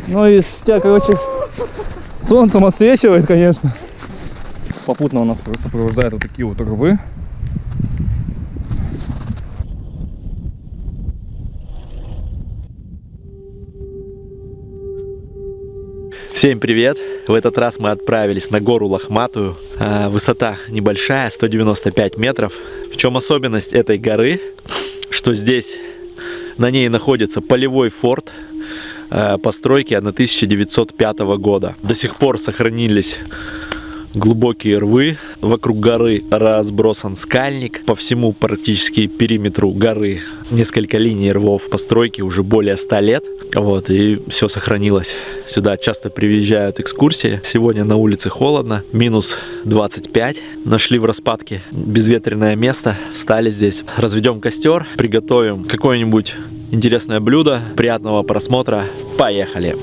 Ну и тебя, короче, солнцем отсвечивает, конечно. Попутно у нас сопровождают вот такие вот рвы. Всем привет! В этот раз мы отправились на гору Лохматую. Высота небольшая, 195 метров. В чем особенность этой горы? Что здесь на ней находится полевой форт постройки 1905 года. До сих пор сохранились глубокие рвы. Вокруг горы разбросан скальник. По всему практически периметру горы несколько линий рвов постройки уже более 100 лет. Вот, и все сохранилось. Сюда часто приезжают экскурсии. Сегодня на улице холодно, минус 25. Нашли в распадке безветренное место, встали здесь. Разведем костер, приготовим какое-нибудь интересное блюдо. Приятного просмотра. Поехали!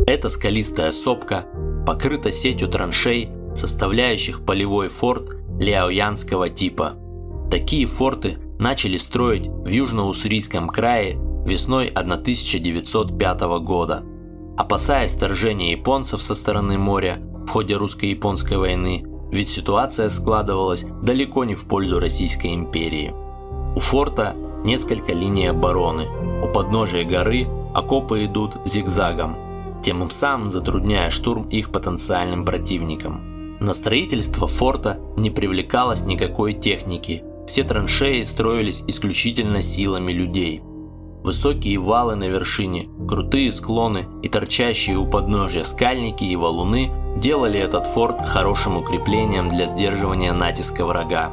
Эта скалистая сопка покрыта сетью траншей, составляющих полевой форт ляоянского типа. Такие форты начали строить в Южно-Уссурийском крае весной 1905 года. Опасаясь вторжения японцев со стороны моря в ходе русско-японской войны, ведь ситуация складывалась далеко не в пользу Российской империи. У форта несколько линий обороны. У подножия горы окопы идут зигзагом, тем самым затрудняя штурм их потенциальным противникам. На строительство форта не привлекалось никакой техники. Все траншеи строились исключительно силами людей. Высокие валы на вершине, крутые склоны и торчащие у подножия скальники и валуны делали этот форт хорошим укреплением для сдерживания натиска врага.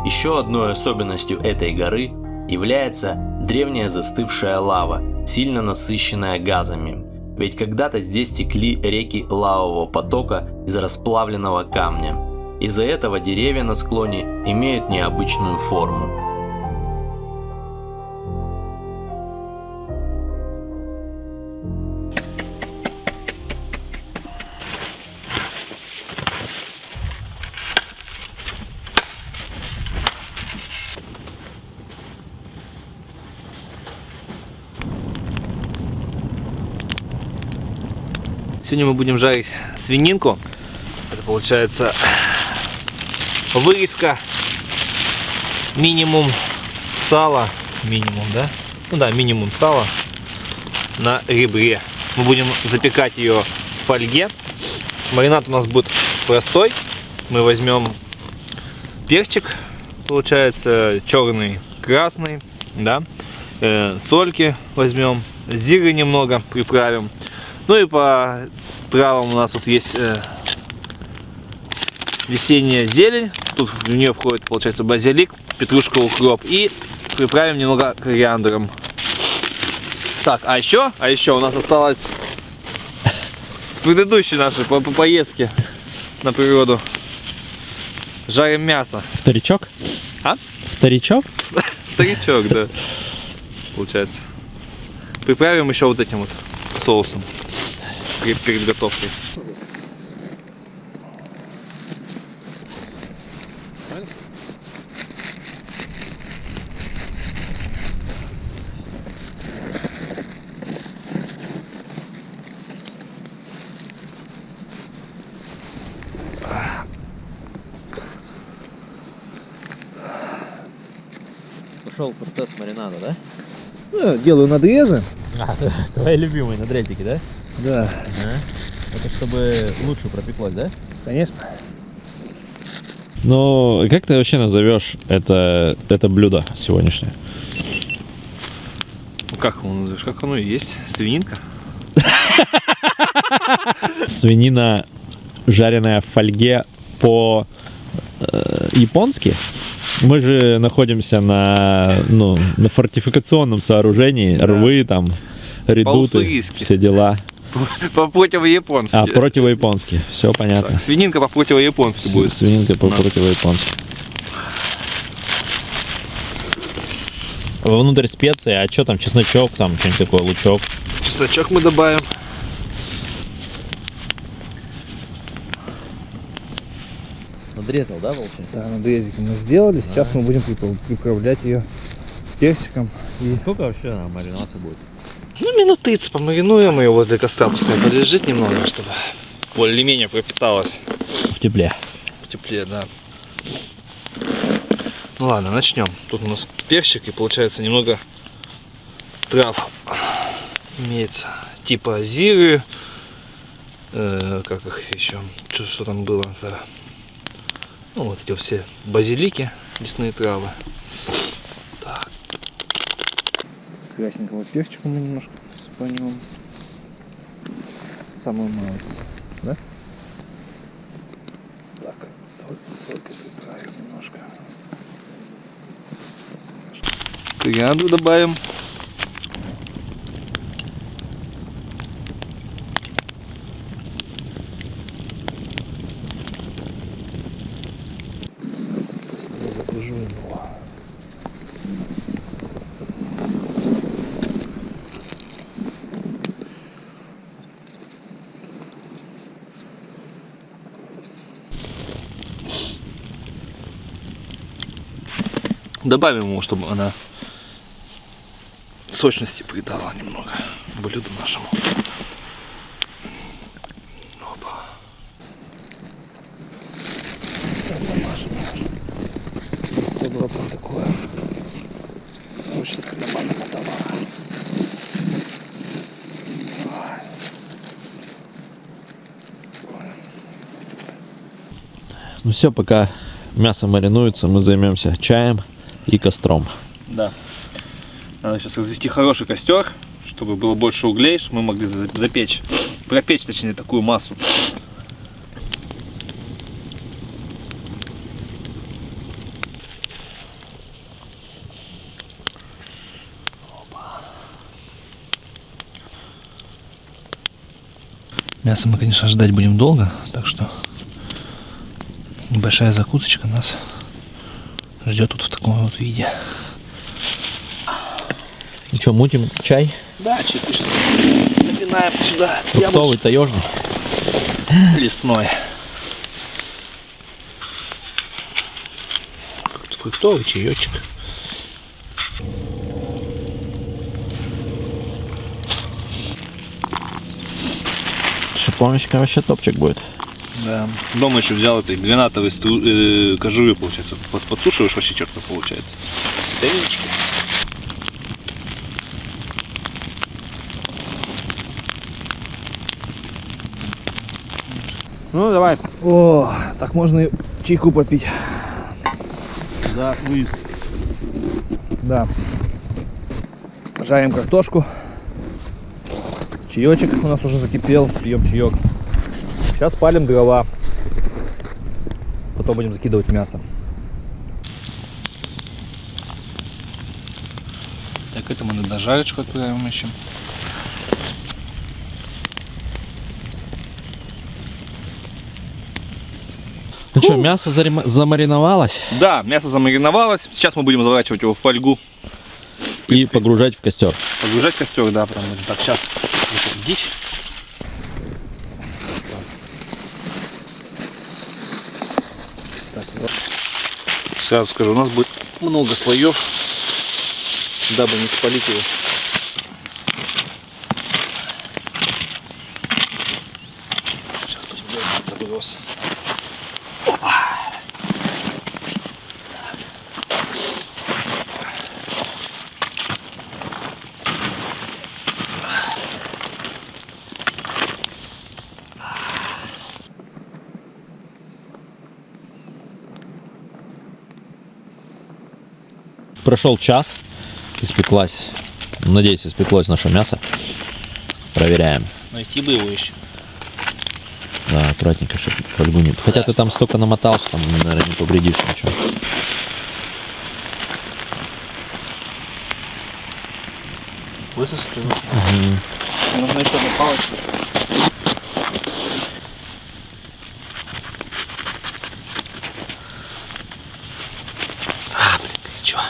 Еще одной особенностью этой горы является древняя застывшая лава, сильно насыщенная газами. Ведь когда-то здесь текли реки лавового потока из расплавленного камня. Из-за этого деревья на склоне имеют необычную форму. Сегодня мы будем жарить свининку. Это получается вырезка, минимум сала, да? Ну да, минимум сала на ребре. Мы будем запекать ее в фольге. Маринад у нас будет простой. Мы возьмем перчик, получается черный, красный, да? Сольки возьмем, зиры немного приправим. Ну и по травам у нас тут есть весенняя зелень. Тут в нее входит, получается, базилик, петрушка, укроп. И приправим немного кориандром. Так, а еще у нас осталось с предыдущей нашей поездки на природу. Жарим мясо. Старичок? А? Старичок? Старичок, да. Получается. Приправим еще вот этим вот соусом перед готовкой. Пошел процесс маринада, да? Ну, делаю надрезы. Твои любимые надрезики, да? Да. Ага. Это чтобы лучше пропеклось, да? Конечно. Ну, как ты вообще назовешь это блюдо сегодняшнее? Ну, как его назовешь? Как оно и есть? Свининка. Свинина, жареная в фольге по-японски. Мы же находимся на фортификационном сооружении, рвы там, редуты, все дела. По-противо-японски. А, противо-японски, все понятно. Так, свининка по-противо-японски будет. Свининка по-противо-японски. Внутрь специи, а что там, чесночок, там что-нибудь такое, лучок. Чесночок мы добавим. Надрезал, да, волчий? Да, надрезики мы сделали. Сейчас мы будем приправлять ее перчиком. И сколько вообще она маринация будет? Ну, минут 30 помаринуем ее возле костра, пускай полежит немного, чтобы более-менее пропиталась. В тепле. В тепле, да. Ну ладно, начнем. Тут у нас перчик и получается немного трав имеется. Типа зиры. Как их еще? Что там было? Да. Ну вот эти все базилики, лесные травы. Так. Красненького перчика мы немножко сыпанем. Самую малость. Да? Так, солькой приправим немножко. Кориандру добавим. Загружу его. Добавим ему, чтобы она сочности придала немного блюду нашему. Опа. Замажем. Собрал там такое сочное добавим товара. Ну все, пока мясо маринуется, мы займемся чаем и костром. Да. Надо сейчас развести хороший костер, чтобы было больше углей, чтобы мы могли запечь, пропечь, точнее, такую массу. Мясо мы, конечно, ждать будем долго, так что небольшая закусочка нас ждет тут в таком вот виде. Ну что, мутим чай? Да, чай сейчас напинаем сюда. Фруктовый, таежный. Лесной. Фруктовый чаечек. Шиповничка вообще топчик будет. Да. Дома еще взял этой гранатовой кожуры, получается. Подсушиваешь, вообще четко получается. Витаминчики. Ну, давай. О, так можно и чайку попить. За выезд. Да. Жарим картошку. Чаечек у нас уже закипел. Пьем чаек. Сейчас палим дрова. Потом будем закидывать мясо. Так, это мы на дожарочку отправим еще. Ну что, мясо замариновалось Да, мясо замариновалось. Сейчас мы будем заворачивать его в фольгу. и погружать в костер. Погружать в костер, да, прям. Так, сейчас дичь. Сразу скажу, у нас будет много слоев, дабы не спалить его. Сейчас будем делать заброс. Прошел час, испеклась, надеюсь, испеклось наше мясо. Проверяем. Найти бы его еще. Да, аккуратненько, чтобы фольгу не... Хотя ты там столько намотал, что там, наверное, не повредишь ничего. Высосать его. Нужно еще одну палочку. А, блин, ничего.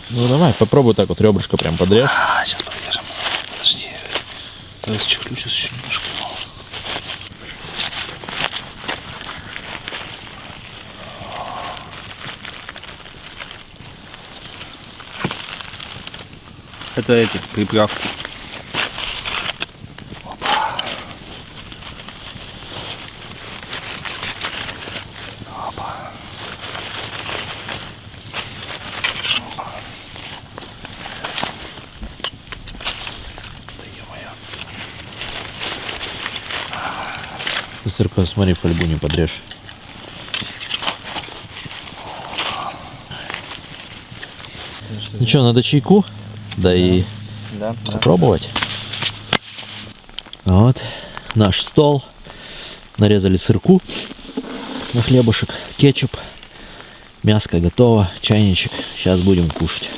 Ну давай, попробуй так вот ребрышко прям подрежь. Сейчас подрежем. Подожди. Давай сейчас еще немножко. Это эти приправки. Сырка, смотри, фольгу не подрежь. Ну что, надо чайку? Да и попробовать. Вот наш стол. Нарезали сырку на хлебушек, кетчуп. Мяско готово, чайничек. Сейчас будем кушать.